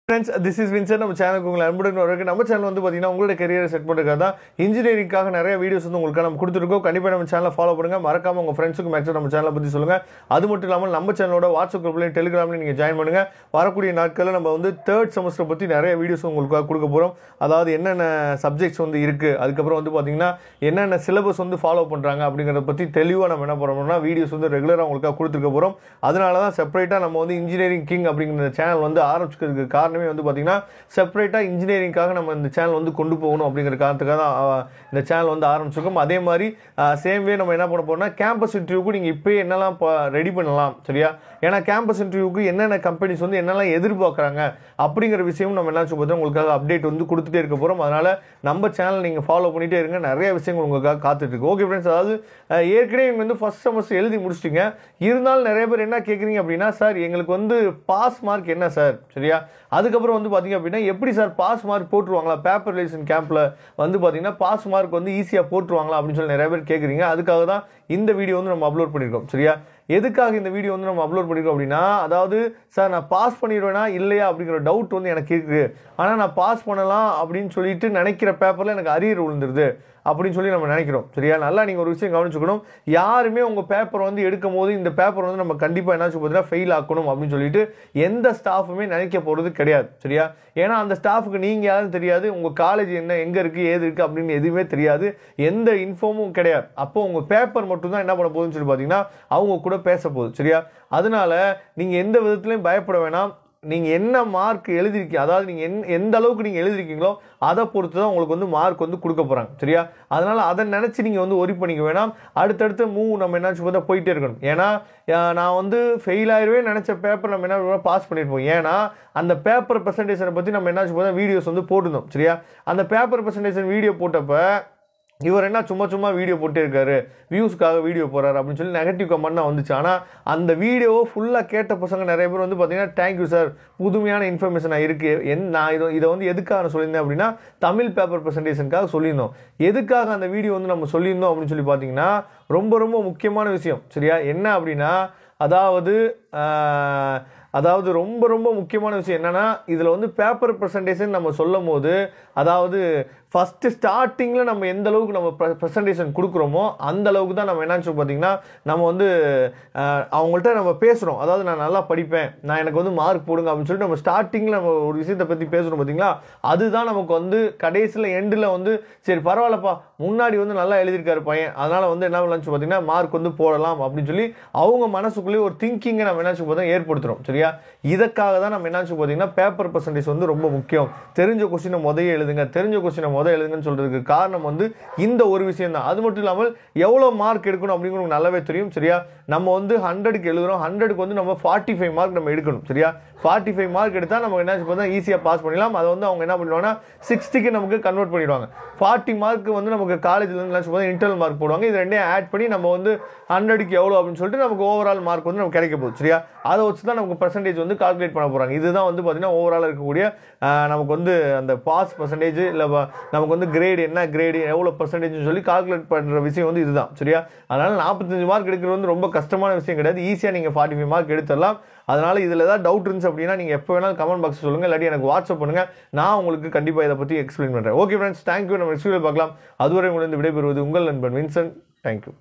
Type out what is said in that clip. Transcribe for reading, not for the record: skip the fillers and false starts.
Friends, this is Vincent. நம்ம சேனலுக்கு உங்களை அன்புடன் வரவேற்க. நம்ம சேனல் வந்து பாத்தீங்கன்னா உங்களோட கரியரை செட் பண்றதுக்காக தான் இன்ஜினியரிங்காக நிறைய வீடியோஸ் வந்து உங்களுக்கு நம்ம கொடுத்துருக்கோம். கண்டிப்பா நம்ம சேனலை ஃபாலோ பண்ணுங்க. மறக்காம உங்க ஃப்ரெண்ட்ஸுக்கு மேக்ஸிமம் நம்ம சேனலை பத்தி சொல்லுங்க. அது மட்டும் இல்லாமல் நம்ம சேனலோட வாட்ஸ்அப் குரூப்லயும் டெலிகிராம்லயும் நீங்க ஜாயின் பண்ணுங்க. வரக்கூடிய நாட்களில் நம்ம வந்து தேர்ட் செமஸ்டர் பத்தி நிறைய வீடியோஸ் உங்களுக்கு கொடுக்க போறோம். அதாவது என்னென்ன சப்ஜெக்ட்ஸ் வந்து இருக்கு, அதுக்கப்புறம் வந்து பாத்தீங்கன்னா என்னென்ன சிலபஸ் வந்து ஃபாலோ பண்றாங்க அப்படிங்கறத பத்தி தெளிவா நம்ம என்ன பண்றோம்னா வீடியோஸ் வந்து ரெகுலரா உங்களுக்கு கொடுத்துருக்க போறோம். அதனால தான் செப்பரேட்டா நம்ம வந்து இன்ஜினியரிங் கிங் அப்படிங்கிற சேனல் வந்து ஆரம்பிச்சிக்கிறதுக்கு காரணமே வந்து பாத்தீங்கன்னா செப்பரேட்டா இன்ஜினியரிங்காக நம்ம இந்த சேனல் வந்து கொண்டு போகணும் அப்படிங்கிற காரணத்துக்காக தான் இந்த சேனல் வந்து ஆரம்பிச்சிருக்கோம். அதே மாதிரி சேம் வே நம்ம என்ன பண்ண போறோம்னா கேம்பஸ் இன்டர்வியூக்கு நீங்க இப்பயே என்னெல்லாம் ரெடி பண்ணலாம், சரியா? ஏன்னா கேம்பஸ் இன்டர்வியூக்கு என்னென்ன கம்பெனிஸ் வந்து என்னெல்லாம் எதிர்பார்க்குறாங்க அப்படிங்கிற விஷயம் நம்ம என்ன சொல்லுவோம் உங்களுக்காக அப்டேட் வந்து கொடுத்துட்டே இருக்க போறோம். அதனால நம்ம சேனல் நீங்க ஃபாலோ பண்ணிட்டே இருங்க. நிறைய விஷயங்கள் உங்களுக்காக காத்துட்டு இருக்கு. ஓகே ஃப்ரெண்ட்ஸ், அதாவது ஏற்கனவே வந்து ஃபர்ஸ்ட் செமஸ்டர் எழுதி முடிச்சிட்டீங்க. இருந்தாலும் நிறைய பேர் என்ன கேட்குறீங்க அப்படின்னா, சார் எங்களுக்கு வந்து பாஸ் மார்க் என்ன சார், சரியா? அதுக்கப்புறம் வந்து பார்த்தீங்க அப்படின்னா எப்படி சார் பாஸ் மார்க் போட்டுருவாங்களா, பேப்பர் ரிலேஷன் கேம்பில் வந்து பார்த்தீங்கன்னா பாஸ் மார்க் வந்து ஈஸியாக போட்டுருவாங்களா அப்படின்னு சொல்லி நிறைய பேர் கேட்குறீங்க. அதுக்காக தான் இந்த வீடியோ வந்து நம்ம அப்லோட் பண்ணியிருக்கோம், சரியா? எதுக்காக இந்த வீடியோ வந்து நம்ம அப்லோட் பண்ணியிருக்கோம் அப்படின்னா, அதாவது சார் நான் பாஸ் பண்ணிடுவேனா இல்லையா அப்படிங்கிற டவுட் வந்து எனக்கு இருக்குது. ஆனால் நான் பாஸ் பண்ணலாம் அப்படின்னு சொல்லிட்டு நினைக்கிற பேப்பரில் எனக்கு அரியர் விழுந்துருது அப்படின்னு சொல்லி நம்ம நினைக்கிறோம், சரியா? நல்லா நீங்கள் ஒரு விஷயம் கவனிச்சுக்கணும். யாருமே உங்கள் பேப்பர் வந்து எடுக்கும் போது இந்த பேப்பர் வந்து நம்ம கண்டிப்பாக என்ன பார்த்தீங்கன்னா ஃபெயில் ஆக்கணும் அப்படின்னு சொல்லிட்டு எந்த ஸ்டாஃபுமே நினைக்க போகிறது கிடையாது, சரியா? ஏன்னா அந்த ஸ்டாஃபுக்கு நீங்கள் யாரும் தெரியாது, உங்கள் காலேஜ் என்ன எங்கே இருக்குது ஏது இருக்குது அப்படின்னு எதுவுமே தெரியாது, எந்த இன்ஃபார்மும் கிடையாது. அப்போ உங்கள் பேப்பர் மட்டும் தான் என்ன பண்ண போகுதுன்னு சொல்லி பார்த்தீங்கன்னா அவங்க கூட பேச போகுது, சரியா? அதனால நீங்கள் எந்த விதத்துலையும் பயப்பட வேணாம். நீங்கள் என்ன மார்க் எழுதிருக்கீங்க, அதாவது நீங்கள் எந்த அளவுக்கு நீங்கள் எழுதிருக்கீங்களோ அதை பொறுத்து தான் உங்களுக்கு வந்து மார்க் வந்து கொடுக்க போகிறாங்க, சரியா? அதனால் அதை நினச்சி நீங்கள் வந்து ஒரி பண்ணிக்க வேணாம். அடுத்தடுத்து நம்ம என்னாச்சு பார்த்தா போயிட்டே இருக்கணும். ஏன்னா நான் வந்து ஃபெயில் ஆயிடுவே நினச்ச பேப்பர் நம்ம என்ன பாஸ் பண்ணியிருப்போம். ஏன்னா அந்த பேப்பர் ப்ரெசன்டேஷனை பற்றி நம்ம என்னாச்சு பார்த்தா வீடியோஸ் வந்து போட்டிருந்தோம், சரியா? அந்த பேப்பர் ப்ரெசன்டேஷன் வீடியோ போட்டப்போ இவர் என்ன சும்மா வீடியோ போட்டே இருக்காரு, வியூஸ்க்காக வீடியோ போறாரு அப்படின்னு சொல்லி நெகட்டிவ் கமெண்ட் தான் வந்துச்சு. ஆனால் அந்த வீடியோவை ஃபுல்லாக கேட்ட பசங்க நிறைய பேர் வந்து பார்த்தீங்கன்னா தேங்க்யூ சார், புதுமையான இன்ஃபர்மேஷனாக இருக்குது. நான் இதை வந்து எதுக்காக நான் சொல்லியிருந்தேன் அப்படின்னா தமிழ் பேப்பர் ப்ரெசன்டேஷனுக்காக சொல்லியிருந்தோம். எதுக்காக அந்த வீடியோ வந்து நம்ம சொல்லியிருந்தோம் அப்படின்னு சொல்லி பார்த்தீங்கன்னா ரொம்ப முக்கியமான விஷயம், சரியா? என்ன அப்படின்னா அதாவது ரொம்ப முக்கியமான விஷயம் என்னன்னா, இதில் வந்து பேப்பர் ப்ரெசன்டேஷன் நம்ம சொல்லும் போது அதாவது ஃபஸ்ட்டு ஸ்டார்டிங்கில் நம்ம எந்த அளவுக்கு நம்ம ப்ரெசன்டேஷன் கொடுக்குறோமோ அந்த அளவுக்கு தான் நம்ம என்னன்னு சொல்லி பார்த்தீங்கன்னா நம்ம வந்து அவங்கள்ட்ட நம்ம பேசுகிறோம். அதாவது நான் நல்லா படிப்பேன், நான் எனக்கு வந்து மார்க் போடுங்க அப்படின்னு சொல்லிட்டு நம்ம ஸ்டார்டிங்கில் நம்ம ஒரு விஷயத்தை பற்றி பேசுகிறோம் பார்த்தீங்களா, அதுதான் நமக்கு வந்து கடைசியில் எண்டில் வந்து சரி பரவாயில்லப்பா முன்னாடி வந்து நல்லா எழுதியிருக்காரு பையன், அதனால் வந்து என்ன பண்ணலாம்னு பார்த்தீங்கன்னா மார்க் வந்து போடலாம் அப்படின்னு சொல்லி அவங்க மனசுக்குள்ளேயே ஒரு திங்கிங்கை நம்ம என்ன சொல்லி பார்த்தா ஏற்படுத்துகிறோம், சரியா? இதற்காக தான் நம்ம என்ன சொல்லி பார்த்தீங்கன்னா பேப்பர் பர்சன்டேஜ் வந்து ரொம்ப முக்கியம். தெரிஞ்ச கொஸ்டினை எழுதுங்கன்னு சொல்றதுக்கு காரணம் வந்து இந்த ஒரு விஷயம் தான். அது மட்டும் இல்லாமல் எவ்வளவு மார்க் எடுக்கணும் அப்படிங்கிறது நல்லாவே தெரியும், சரியா? நம்ம வந்து 100க்கு எழுதுறோம், 100க்கு வந்து நம்ம 45 மார்க் நம்ம எடுக்கணும், சரியா? 45 மார்க் எடுத்தா நம்ம என்ன பண்ணா ஈஸியா பாஸ் பண்ணிடலாம். அதை வந்து அவங்க என்ன பண்ணுவாங்கன்னா 60க்கு நமக்கு கன்வெர்ட் பண்ணிடுவாங்க. 40 மார்க் வந்து நமக்கு காலேஜ்ல இருந்து இன்டர்னல் மார்க் போடுவாங்க. இது ரெண்டையும் ஆட் பண்ணி நம்ம வந்து 100க்கு எவ்வளோ அப்படின்னு சொல்லிட்டு நமக்கு ஓவரால் மார்க் வந்து நமக்கு கிடைக்க போகுது, சரியா? அதை வச்சு தான் நமக்கு பர்சன்டேஜ் வந்து கால்குலேட் பண்ண போறாங்க. இதுதான் வந்து பார்த்தீங்கன்னா ஓவரால் இருக்கக்கூடிய நமக்கு வந்து அந்த பாஸ் பர்சன்டேஜ் இல்லை நமக்கு வந்து கிரேடு என்ன கிரேடு எவ்வளோ பர்சன்டேஜ்னு சொல்லி கால்குலேட் பண்ணுற விஷயம் வந்து இதுதான், சரியா? அதனால 45 மார்க் எடுக்கிறது வந்து ரொம்ப கஷ்டமான விஷயம் கிடையாது. ஈஸியாக நீங்கள் 45 மார்க் எடுத்துடலாம். அதனால இதில் ஏதாவது டவுட் இருந்துச்சு அப்படின்னா நீங்கள் எப்போ வேணாலும் கமெண்ட் பாக்ஸ் சொல்லுங்கள், இல்லாட்டி எனக்கு வாட்ஸ்அப் பண்ணுங்க, நான் உங்களுக்கு கண்டிப்பாக இதை பற்றி எக்ஸ்பிளைன் பண்ணுறேன். Okay friends, thank you. நம்ம நெக்ஸ்ட் வீடியோ பார்க்கலாம். அதுவரை உங்களுக்கு விடைபெறுவது உங்கள் நண்பன் வின்சென்ட். தேங்க்யூ.